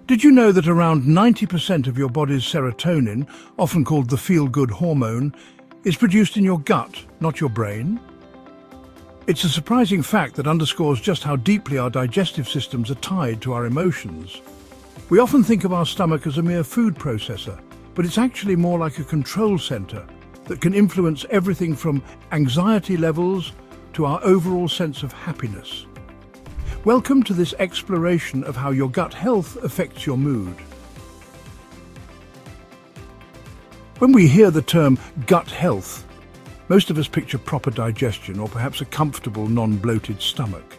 Did you know that around 90% of your body's serotonin, often called the feel-good hormone, is produced in your gut, not your brain? It's a surprising fact that underscores just how deeply our digestive systems are tied to our emotions. We often think of our stomach as a mere food processor, but it's actually more like a control center that can influence everything from anxiety levels to our overall sense of happiness. Welcome to this exploration of how your gut health affects your mood. When we hear the term gut health, most of us picture proper digestion or perhaps a comfortable, non-bloated stomach.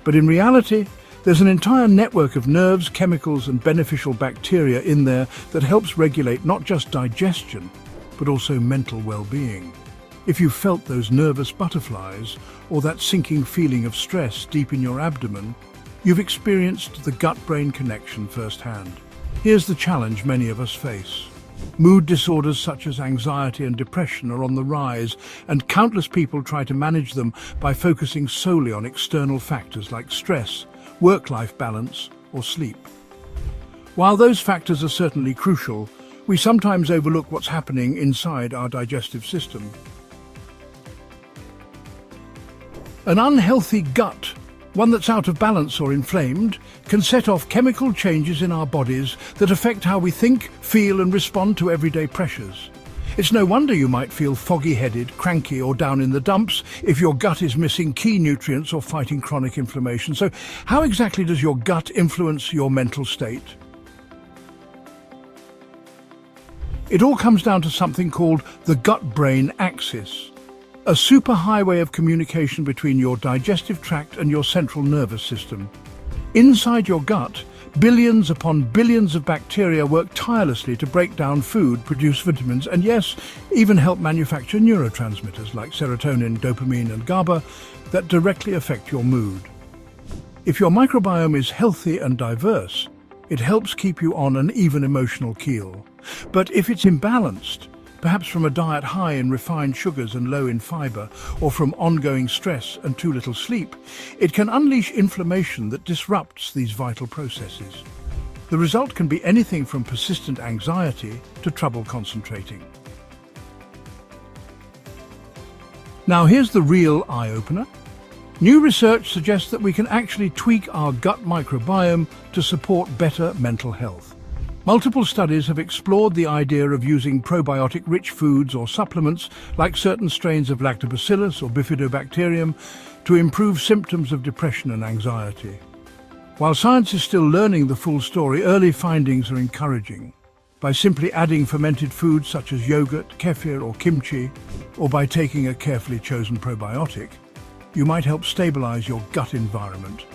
But in reality, there's an entire network of nerves, chemicals and beneficial bacteria in there that helps regulate not just digestion, but also mental well-being. If you've felt those nervous butterflies or that sinking feeling of stress deep in your abdomen, you've experienced the gut-brain connection firsthand. Here's the challenge many of us face. Mood disorders such as anxiety and depression are on the rise, and countless people try to manage them by focusing solely on external factors like stress, work-life balance, or sleep. While those factors are certainly crucial, we sometimes overlook what's happening inside our digestive system. An unhealthy gut, one that's out of balance or inflamed, can set off chemical changes in our bodies that affect how we think, feel and respond to everyday pressures. It's no wonder you might feel foggy-headed, cranky or down in the dumps if your gut is missing key nutrients or fighting chronic inflammation. So how exactly does your gut influence your mental state? It all comes down to something called the gut-brain axis, a superhighway of communication between your digestive tract and your central nervous system. Inside your gut, billions upon billions of bacteria work tirelessly to break down food, produce vitamins, and yes, even help manufacture neurotransmitters like serotonin, dopamine, and GABA that directly affect your mood. If your microbiome is healthy and diverse, it helps keep you on an even emotional keel. But if it's imbalanced, perhaps from a diet high in refined sugars and low in fiber, or from ongoing stress and too little sleep, it can unleash inflammation that disrupts these vital processes. The result can be anything from persistent anxiety to trouble concentrating. Now here's the real eye-opener. New research suggests that we can actually tweak our gut microbiome to support better mental health. Multiple studies have explored the idea of using probiotic-rich foods or supplements like certain strains of lactobacillus or bifidobacterium to improve symptoms of depression and anxiety. While science is still learning the full story, early findings are encouraging. By simply adding fermented foods such as yogurt, kefir or kimchi, or by taking a carefully chosen probiotic, you might help stabilize your gut environment,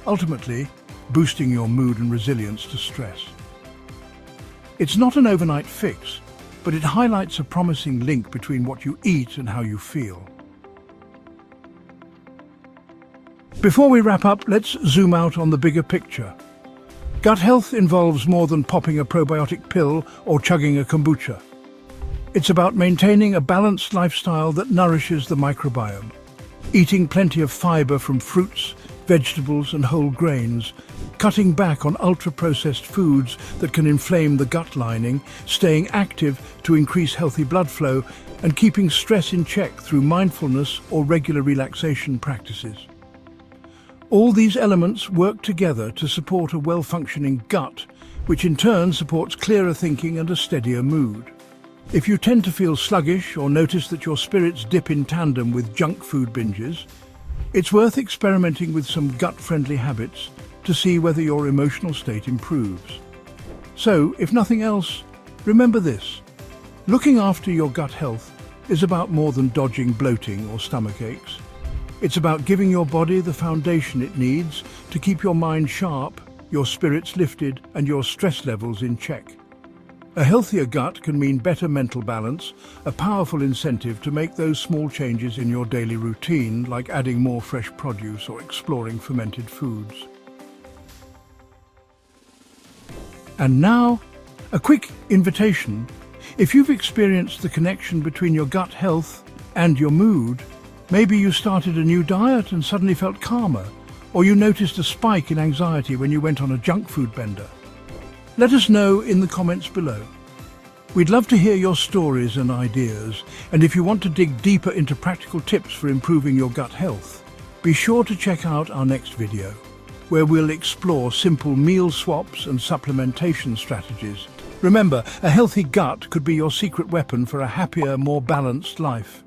ultimately boosting your mood and resilience to stress. It's not an overnight fix, but it highlights a promising link between what you eat and how you feel. Before we wrap up, let's zoom out on the bigger picture. Gut health involves more than popping a probiotic pill or chugging a kombucha. It's about maintaining a balanced lifestyle that nourishes the microbiome. Eating plenty of fiber from fruits, vegetables and whole grains, cutting back on ultra-processed foods that can inflame the gut lining, staying active to increase healthy blood flow, and keeping stress in check through mindfulness or regular relaxation practices. All these elements work together to support a well-functioning gut, which in turn supports clearer thinking and a steadier mood. If you tend to feel sluggish or notice that your spirits dip in tandem with junk food binges, it's worth experimenting with some gut-friendly habits to see whether your emotional state improves. So, if nothing else, remember this. Looking after your gut health is about more than dodging bloating or stomach aches. It's about giving your body the foundation it needs to keep your mind sharp, your spirits lifted, and your stress levels in check. A healthier gut can mean better mental balance, a powerful incentive to make those small changes in your daily routine, like adding more fresh produce or exploring fermented foods. And now, a quick invitation. If you've experienced the connection between your gut health and your mood, maybe you started a new diet and suddenly felt calmer, or you noticed a spike in anxiety when you went on a junk food bender. Let us know in the comments below. We'd love to hear your stories and ideas, and if you want to dig deeper into practical tips for improving your gut health, be sure to check out our next video, where we'll explore simple meal swaps and supplementation strategies. Remember, a healthy gut could be your secret weapon for a happier, more balanced life.